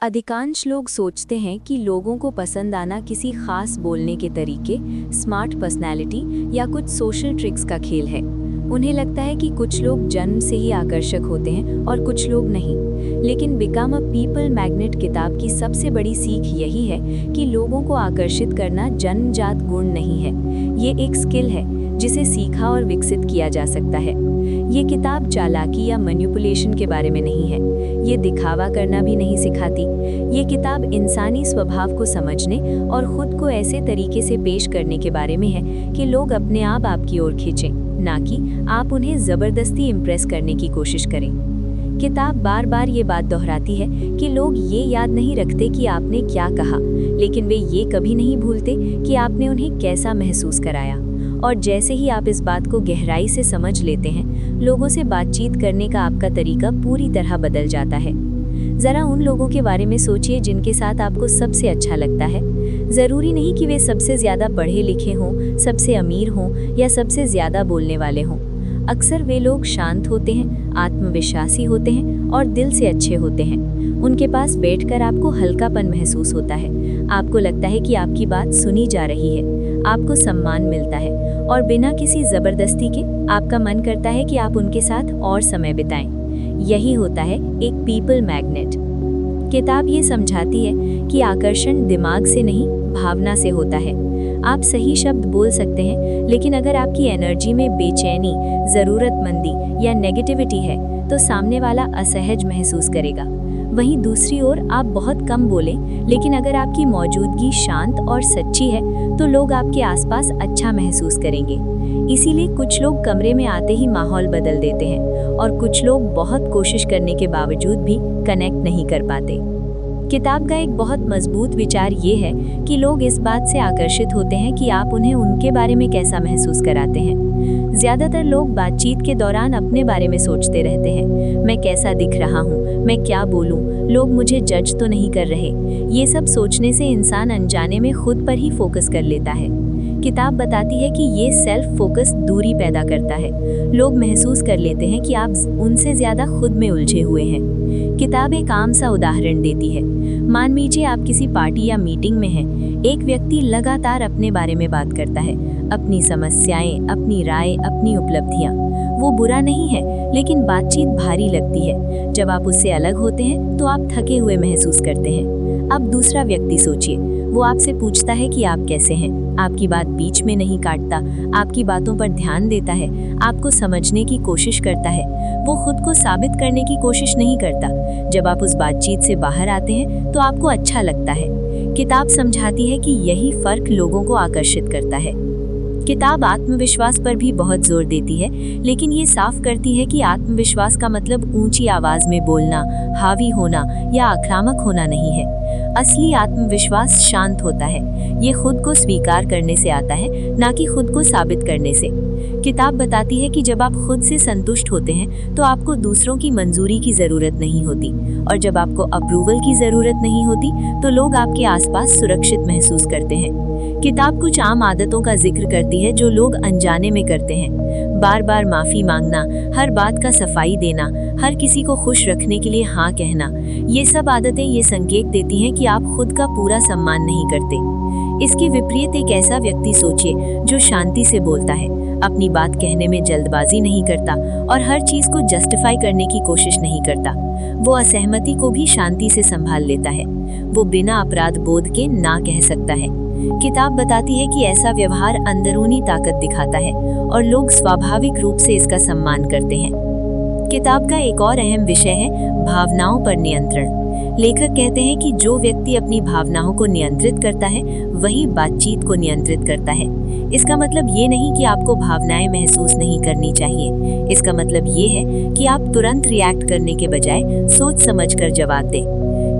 अधिकांश लोग सोचते हैं कि लोगों को पसंद आना किसी खास बोलने के तरीके, स्मार्ट पर्सनैलिटी या कुछ सोशल ट्रिक्स का खेल है। उन्हें लगता है कि कुछ लोग जन्म से ही आकर्षक होते हैं और कुछ लोग नहीं। लेकिन बिकम अ पीपल मैग्नेट किताब की सबसे बड़ी सीख यही है कि लोगों को आकर्षित करना जन्मजात गुण नहीं है, ये एक स्किल है जिसे सीखा और विकसित किया जा सकता है। ये किताब चालाकी या मैनिपुलेशन के बारे में नहीं है, ये दिखावा करना भी नहीं सिखाती। ये किताब इंसानी स्वभाव को समझने और खुद को ऐसे तरीके से पेश करने के बारे में है कि लोग अपने आप आपकी ओर खींचें, ना कि आप उन्हें ज़बरदस्ती इम्प्रेस करने की कोशिश करें। किताब बार बार ये बात दोहराती है कि लोग ये याद नहीं रखते कि आपने क्या कहा, लेकिन वे ये कभी नहीं भूलते कि आपने उन्हें कैसा महसूस कराया। और जैसे ही आप इस बात को गहराई से समझ लेते हैं, लोगों से बातचीत करने का आपका तरीका पूरी तरह बदल जाता है। ज़रा उन लोगों के बारे में सोचिए जिनके साथ आपको सबसे अच्छा लगता है। ज़रूरी नहीं कि वे सबसे ज़्यादा पढ़े लिखे हों, सबसे अमीर हों या सबसे ज़्यादा बोलने वाले हों। अक्सर वे लोग शांत होते हैं, आत्मविश्वासी होते हैं और दिल से अच्छे होते हैं। उनके पास बैठकर आपको हल्कापन महसूस होता है, आपको लगता है कि आपकी बात सुनी जा रही है, आपको सम्मान मिलता है और बिना किसी ज़बरदस्ती के आपका मन करता है कि आप उनके साथ और समय बिताएं। यही होता है एक पीपल मैग्नेट। किताब ये समझाती है कि आकर्षण दिमाग से नहीं, भावना से होता है। आप सही शब्द बोल सकते हैं, लेकिन अगर आपकी एनर्जी में बेचैनी, ज़रूरतमंदी या नेगेटिविटी है तो सामने वाला असहज महसूस करेगा। वहीं दूसरी ओर आप बहुत कम बोलें, लेकिन अगर आपकी मौजूदगी शांत और सच्ची है तो लोग आपके आसपास अच्छा महसूस करेंगे। इसीलिए कुछ लोग कमरे में आते ही माहौल बदल देते हैं और कुछ लोग बहुत कोशिश करने के बावजूद भी कनेक्ट नहीं कर पाते। किताब का एक बहुत मजबूत विचार ये है कि लोग इस बात से आकर्षित होते हैं कि आप उन्हें उनके बारे में कैसा महसूस कराते हैं। ज़्यादातर लोग बातचीत के दौरान अपने बारे में सोचते रहते हैं, मैं कैसा दिख रहा हूँ, मैं क्या बोलूँ, लोग मुझे जज तो नहीं कर रहे। ये सब सोचने से इंसान अनजाने में खुद पर ही फोकस कर लेता है। किताब बताती है कि ये सेल्फ फोकस दूरी पैदा करता है। लोग महसूस कर लेते हैं कि आप उनसे ज़्यादा खुद में उलझे हुए हैं। किताब एक आम सा उदाहरण देती है। मान लीजिए आप किसी पार्टी या मीटिंग में हैं। एक व्यक्ति लगातार अपने बारे में बात करता है, अपनी समस्याएं, अपनी राय, अपनी उपलब्धियां। वो बुरा नहीं है, लेकिन बातचीत भारी लगती है। जब आप उससे अलग होते हैं तो आप थके हुए महसूस करते हैं। अब दूसरा व्यक्ति सोचिए, वो आपसे पूछता है कि आप कैसे हैं, आपकी बात बीच में नहीं काटता, आपकी बातों पर ध्यान देता है, आपको समझने की कोशिश करता है। वो खुद को साबित करने की कोशिश नहीं करता। जब आप उस बातचीत से बाहर आते हैं तो आपको अच्छा लगता है। किताब समझाती है कि यही फर्क लोगों को आकर्षित करता है। किताब आत्मविश्वास पर भी बहुत जोर देती है, लेकिन ये साफ करती है कि आत्मविश्वास का मतलब ऊंची आवाज में बोलना, हावी होना या आक्रामक होना नहीं है। असली आत्मविश्वास शांत होता है। ये खुद को स्वीकार करने से आता है, ना कि खुद को साबित करने से। किताब बताती है कि जब आप खुद से संतुष्ट होते हैं तो आपको दूसरों की मंजूरी की ज़रूरत नहीं होती, और जब आपको अप्रूवल की ज़रूरत नहीं होती तो लोग आपके आसपास सुरक्षित महसूस करते हैं। किताब कुछ आम आदतों का जिक्र करती है जो लोग अनजाने में करते हैं। बार बार माफ़ी मांगना, हर बात का सफाई देना, हर किसी को खुश रखने के लिए हाँ कहना, ये सब आदतें ये संकेत देती हैं कि आप खुद का पूरा सम्मान नहीं करते। इसके विपरीत एक ऐसा व्यक्ति सोचिए जो शांति से बोलता है, अपनी बात कहने में जल्दबाजी नहीं करता और हर चीज़ को जस्टिफाई करने की कोशिश नहीं करता। वो असहमति को भी शांति से संभाल लेता है। वो बिना अपराध बोध के ना कह सकता है। किताब बताती है कि ऐसा व्यवहार अंदरूनी ताकत दिखाता है और लोग स्वाभाविक रूप से इसका सम्मान करते हैं। किताब का एक और अहम विषय है भावनाओं पर नियंत्रण। लेखक कहते हैं कि जो व्यक्ति अपनी भावनाओं को नियंत्रित करता है वही बातचीत को नियंत्रित करता है। इसका मतलब ये नहीं कि आपको भावनाएं महसूस नहीं करनी चाहिए। इसका मतलब ये है कि आप तुरंत रिएक्ट करने के बजाय सोच समझकर जवाब दें।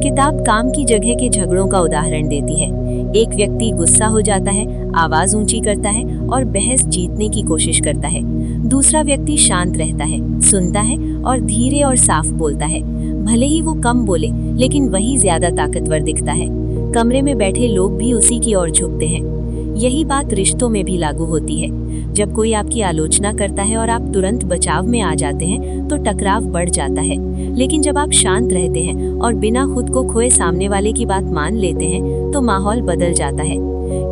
किताब काम की जगह के झगड़ों का उदाहरण देती है। एक व्यक्ति गुस्सा हो जाता है, आवाज ऊंची करता है और बहस जीतने की कोशिश करता है। दूसरा व्यक्ति शांत रहता है, सुनता है और धीरे और साफ बोलता है। भले ही वो कम बोले, लेकिन वही ज्यादा ताकतवर दिखता है। कमरे में बैठे लोग भी उसी की ओर झुकते हैं। यही बात रिश्तों में भी लागू होती है। जब कोई आपकी आलोचना करता है और आप तुरंत बचाव में आ जाते हैं तो टकराव बढ़ जाता है। लेकिन जब आप शांत रहते हैं और बिना खुद को खोए सामने वाले की बात मान लेते हैं तो माहौल बदल जाता है।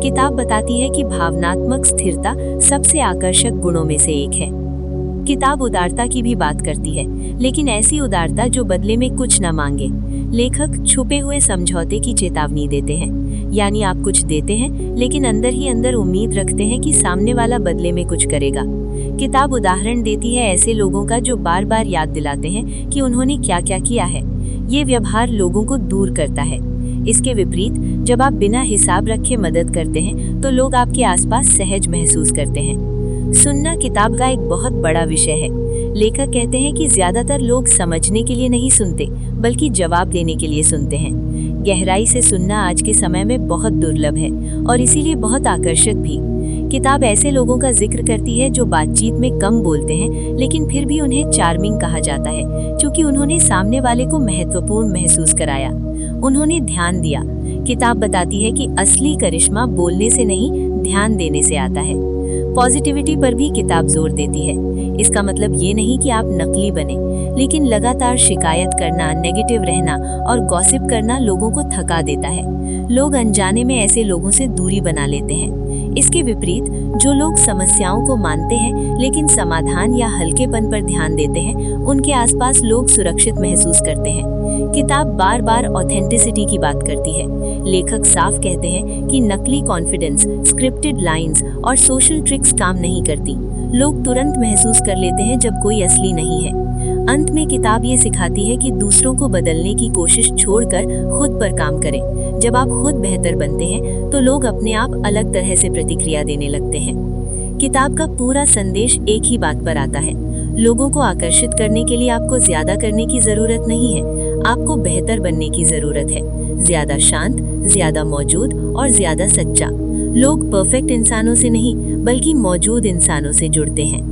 किताब बताती है कि भावनात्मक स्थिरता सबसे आकर्षक गुणों में से एक है। किताब उदारता की भी बात करती है, लेकिन ऐसी उदारता जो बदले में कुछ न मांगे। लेखक छुपे हुए समझौते की चेतावनी देते हैं, यानी आप कुछ देते हैं लेकिन अंदर ही अंदर उम्मीद रखते हैं कि सामने वाला बदले में कुछ करेगा। किताब उदाहरण देती है ऐसे लोगों का जो बार बार याद दिलाते हैं कि उन्होंने क्या क्या किया है। ये व्यवहार लोगों को दूर करता है। इसके विपरीत जब आप बिना हिसाब रखे मदद करते हैं तो लोग आपके आसपास सहज महसूस करते हैं। सुनना किताब का एक बहुत बड़ा विषय है। लेखक कहते हैं कि ज्यादातर लोग समझने के लिए नहीं सुनते, बल्कि जवाब देने के लिए सुनते हैं। गहराई से सुनना आज के समय में बहुत दुर्लभ है और इसीलिए बहुत आकर्षक भी। किताब ऐसे लोगों का जिक्र करती है जो बातचीत में कम बोलते हैं, लेकिन फिर भी उन्हें चार्मिंग कहा जाता है, क्योंकि उन्होंने सामने वाले को महत्वपूर्ण महसूस कराया। उन्होंने ध्यान दिया। किताब बताती है कि असली करिश्मा बोलने से नहीं, ध्यान देने से आता है। पॉजिटिविटी पर भी किताब जोर देती है। इसका मतलब ये नहीं कि आप नकली बने, लेकिन लगातार शिकायत करना, नेगेटिव रहना और गॉसिप करना लोगों को थका देता है। लोग अनजाने में ऐसे लोगों से दूरी बना लेते हैं। इसके विपरीत जो लोग समस्याओं को मानते हैं लेकिन समाधान या हल्केपन पर ध्यान देते हैं, उनके आसपास लोग सुरक्षित महसूस करते हैं। किताब बार बार ऑथेंटिसिटी की बात करती है। लेखक साफ कहते हैं कि नकली कॉन्फिडेंस, स्क्रिप्टेड लाइंस और सोशल ट्रिक्स काम नहीं करती। लोग तुरंत महसूस कर लेते हैं जब कोई असली नहीं है। अंत में किताब ये सिखाती है कि दूसरों को बदलने की कोशिश छोड़कर खुद पर काम करें। जब आप खुद बेहतर बनते हैं तो लोग अपने आप अलग तरह से प्रतिक्रिया देने लगते हैं। किताब का पूरा संदेश एक ही बात पर आता है। लोगों को आकर्षित करने के लिए आपको ज्यादा करने की जरूरत नहीं है, आपको बेहतर बनने की जरूरत है। ज्यादा शांत, ज्यादा मौजूद और ज्यादा सच्चा। लोग परफेक्ट इंसानों से नहीं, बल्कि मौजूद इंसानों से जुड़ते हैं।